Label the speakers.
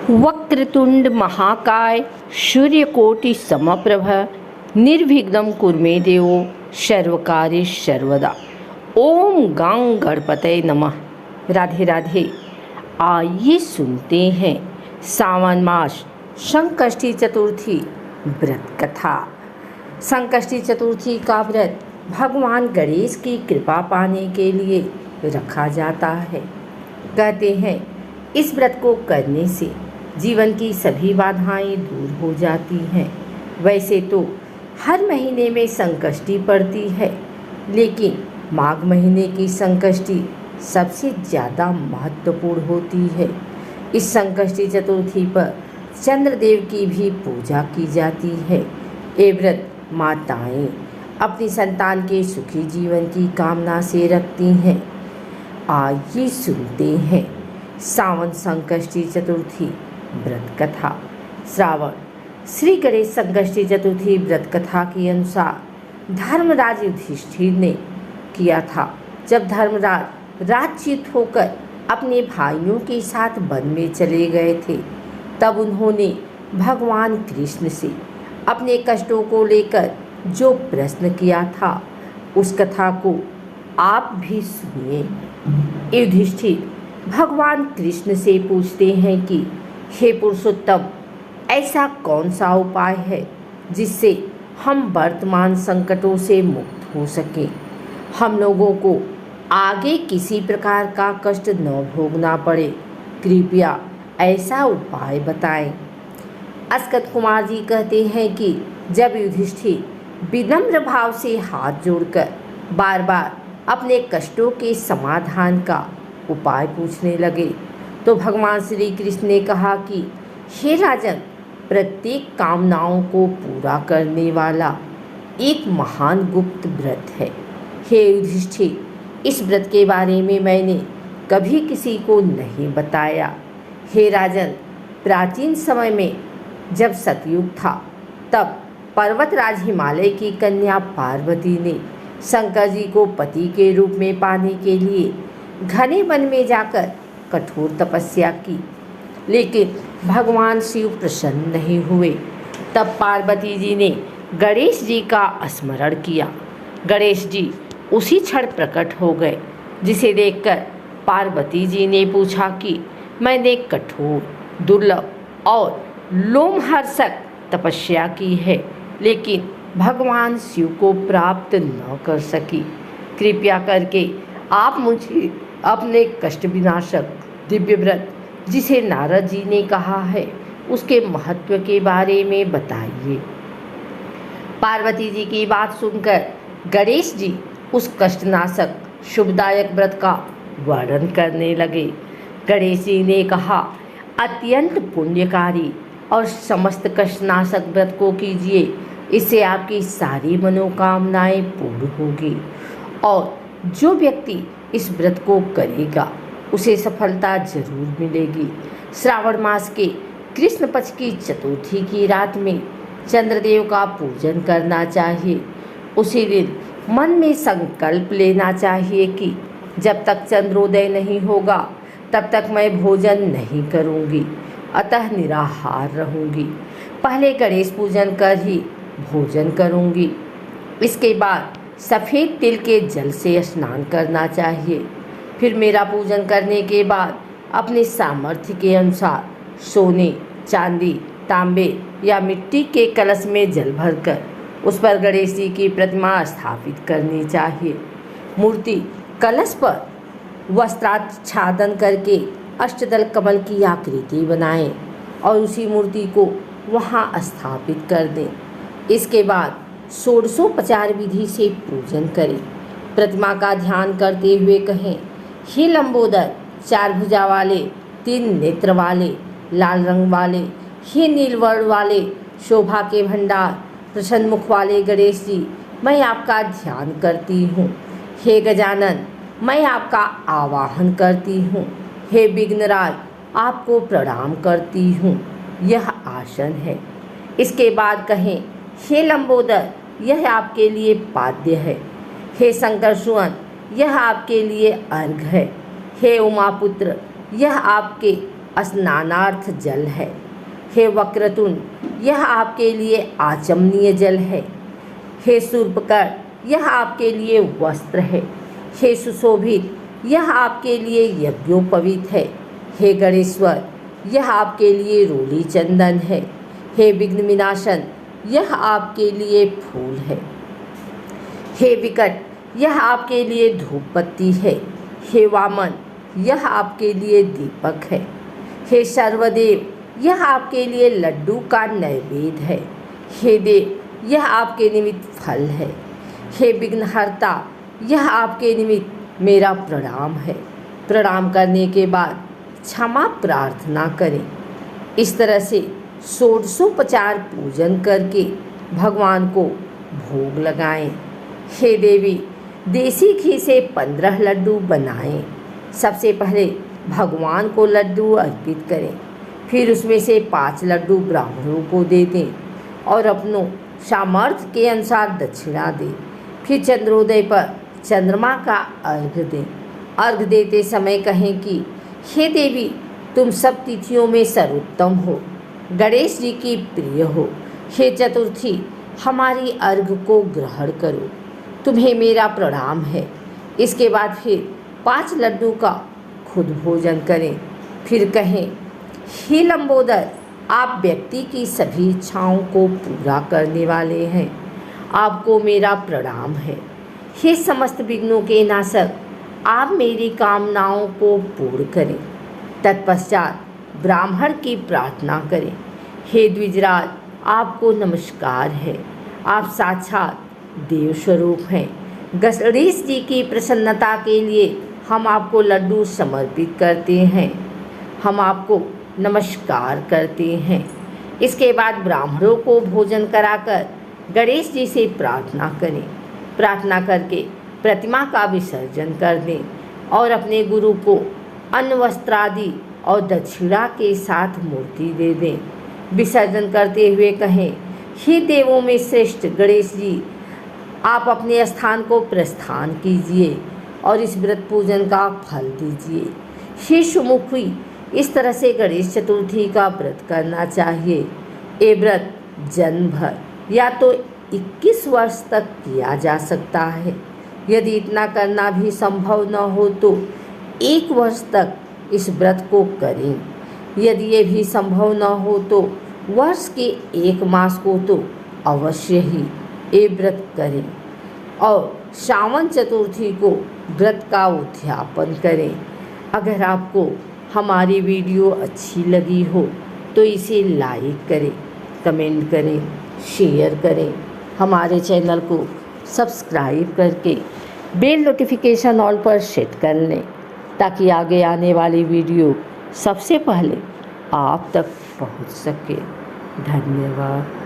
Speaker 1: वक्रतुंड महाकाय सूर्यकोटि समप्रभ निर्विघ्नं कुर्मे देवो सर्वकार्येषु सर्वदा। ओम गं गणपतये नमः। राधे राधे। आइए सुनते हैं सावन मास संकष्टी चतुर्थी व्रत कथा। संकष्टी चतुर्थी का व्रत भगवान गणेश की कृपा पाने के लिए रखा जाता है। कहते हैं इस व्रत को करने से जीवन की सभी बाधाएं दूर हो जाती हैं। वैसे तो हर महीने में संकष्टी पड़ती है, लेकिन माघ महीने की संकष्टी सबसे ज़्यादा महत्वपूर्ण होती है। इस संकष्टी चतुर्थी पर चंद्रदेव की भी पूजा की जाती है। ये व्रत माताएं अपनी संतान के सुखी जीवन की कामना से रखती हैं। आइए सुनते हैं सावन संकष्टी चतुर्थी व्रत कथा। श्रावण श्री गणेश संकष्टी चतुर्थी व्रत कथा के अनुसार धर्मराज युधिष्ठिर ने किया था। जब धर्मराज राज्यच्युत होकर अपने भाइयों के साथ वन में चले गए थे, तब उन्होंने भगवान कृष्ण से अपने कष्टों को लेकर जो प्रश्न किया था, उस कथा को आप भी सुनिए। युधिष्ठिर भगवान कृष्ण से पूछते हैं कि हे पुरुषोत्तम, ऐसा कौन सा उपाय है जिससे हम वर्तमान संकटों से मुक्त हो सकें, हम लोगों को आगे किसी प्रकार का कष्ट न भोगना पड़े। कृपया ऐसा उपाय बताएं। अस्कत कुमार जी कहते हैं कि जब युधिष्ठिर विनम्र भाव से हाथ जोड़कर बार बार अपने कष्टों के समाधान का उपाय पूछने लगे, तो भगवान श्री कृष्ण ने कहा कि हे राजन, प्रत्येक कामनाओं को पूरा करने वाला एक महान गुप्त व्रत है। हे युधिष्ठिर, इस व्रत के बारे में मैंने कभी किसी को नहीं बताया। हे राजन, प्राचीन समय में जब सतयुग था, तब पर्वतराज हिमालय की कन्या पार्वती ने शंकर जी को पति के रूप में पाने के लिए घने वन में जाकर कठोर तपस्या की, लेकिन भगवान शिव प्रसन्न नहीं हुए। तब पार्वती जी ने गणेश जी का स्मरण किया। गणेश जी उसी क्षण प्रकट हो गए, जिसे देखकर पार्वती जी ने पूछा कि मैंने कठोर, दुर्लभ और लोमहर्षक तपस्या की है, लेकिन भगवान शिव को प्राप्त न कर सकी। कृपया करके आप मुझे अपने कष्ट विनाशक दिव्य व्रत, जिसे नारद जी ने कहा है, उसके महत्व के बारे में बताइए। पार्वती जी की बात सुनकर गणेश जी उस कष्टनाशक शुभदायक व्रत का वर्णन करने लगे। गणेश जी ने कहा, अत्यंत पुण्यकारी और समस्त कष्टनाशक व्रत को कीजिए, इससे आपकी सारी मनोकामनाएं पूर्ण होगी और जो व्यक्ति इस व्रत को करेगा उसे सफलता जरूर मिलेगी। श्रावण मास के कृष्ण पक्ष की चतुर्थी की रात में चंद्रदेव का पूजन करना चाहिए। उसी दिन मन में संकल्प लेना चाहिए कि जब तक चंद्रोदय नहीं होगा तब तक मैं भोजन नहीं करूंगी, अतः निराहार रहूंगी। पहले गणेश पूजन कर ही भोजन करूंगी। इसके बाद सफ़ेद तिल के जल से स्नान करना चाहिए। फिर मेरा पूजन करने के बाद अपने सामर्थ्य के अनुसार सोने, चांदी, तांबे या मिट्टी के कलश में जल भरकर उस पर गणेश जी की प्रतिमा स्थापित करनी चाहिए। मूर्ति कलश पर वस्त्राच्छादन करके अष्टदल कमल की आकृति बनाएं और उसी मूर्ति को वहां स्थापित कर दें। इसके बाद षोडशोपचार विधि से पूजन करें। प्रतिमा का ध्यान करते हुए कहें, हे लंबोदर, चार भुजा वाले, तीन नेत्र वाले, लाल रंग वाले, हे नीलवर्ण वाले, शोभा के भंडार, प्रसन्न मुख वाले गणेश जी, मैं आपका ध्यान करती हूँ। हे गजानन, मैं आपका आवाहन करती हूँ। हे विघ्नराज, आपको प्रणाम करती हूँ। यह आसन है। इसके बाद कहें, हे लंबोदर, यह आपके लिए पाद्य है। हे शंकर सुवन, यह आपके लिए अर्घ है। हे उमापुत्र, यह आपके स्नानार्थ जल है। हे वक्रतुंड यह आपके लिए आचमनीय जल है। हे शूर्पकर यह आपके लिए वस्त्र है। हे सुशोभित यह आपके लिए यज्ञोपवीत है। हे गणेश्वर यह आपके लिए रोली चंदन है। हे विघ्न विनाशन यह आपके लिए फूल है। हे विकट यह आपके लिए धूप पत्ती है। हे वामन यह आपके लिए दीपक है। हे सर्वदेव यह आपके लिए लड्डू का नैवेद्य है। हे देव यह आपके निमित्त फल है। हे विघ्नहर्ता यह आपके निमित्त मेरा प्रणाम है। प्रणाम करने के बाद क्षमा प्रार्थना करें। इस तरह से षोडशोपचार पूजन करके भगवान को भोग लगाएं। हे देवी देसी घी से 15 लड्डू बनाएं। सबसे पहले भगवान को लड्डू अर्पित करें, फिर उसमें से 5 लड्डू ब्राह्मणों को दे दें और अपनों सामर्थ्य के अनुसार दक्षिणा दें। फिर चंद्रोदय पर चंद्रमा का अर्घ्य दें। अर्घ्य देते समय कहें कि हे देवी तुम सब तिथियों में सर्वोत्तम हो, गणेश जी की प्रिय हो। हे चतुर्थी हमारी अर्घ्य को ग्रहण करो, तुम्हें मेरा प्रणाम है। इसके बाद फिर 5 लड्डू का खुद भोजन करें। फिर कहें हे लंबोदर आप व्यक्ति की सभी इच्छाओं को पूरा करने वाले हैं, आपको मेरा प्रणाम है। हे समस्त विघ्नों के नाशक आप मेरी कामनाओं को पूर्ण करें। तत्पश्चात ब्राह्मण की प्रार्थना करें। हे द्विजराज आपको नमस्कार है, आप साक्षात देव स्वरूप हैं। गणेश जी की प्रसन्नता के लिए हम आपको लड्डू समर्पित करते हैं, हम आपको नमस्कार करते हैं। इसके बाद ब्राह्मणों को भोजन कराकर गणेश जी से प्रार्थना करें। प्रार्थना करके प्रतिमा का विसर्जन कर दें और अपने गुरु को अन्न वस्त्र आदि और दक्षिणा के साथ मूर्ति दे दें। विसर्जन करते हुए कहें हे देवों में श्रेष्ठ गणेश जी आप अपने स्थान को प्रस्थान कीजिए और इस व्रत पूजन का फल दीजिए। हे सुमुखी इस तरह से गणेश चतुर्थी का व्रत करना चाहिए। ये व्रत जन्म भर या तो 21 वर्ष तक किया जा सकता है। यदि इतना करना भी संभव न हो तो 1 वर्ष तक इस व्रत को करें। यदि ये भी संभव न हो तो वर्ष के 1 मास को तो अवश्य ही ये व्रत करें और श्रावण चतुर्थी को व्रत का उद्यापन करें। अगर आपको हमारी वीडियो अच्छी लगी हो तो इसे लाइक करें, कमेंट करें, शेयर करें। हमारे चैनल को सब्सक्राइब करके बेल नोटिफिकेशन ऑल पर सेट कर लें ताकि आगे आने वाली वीडियो सबसे पहले आप तक पहुंच सके। धन्यवाद।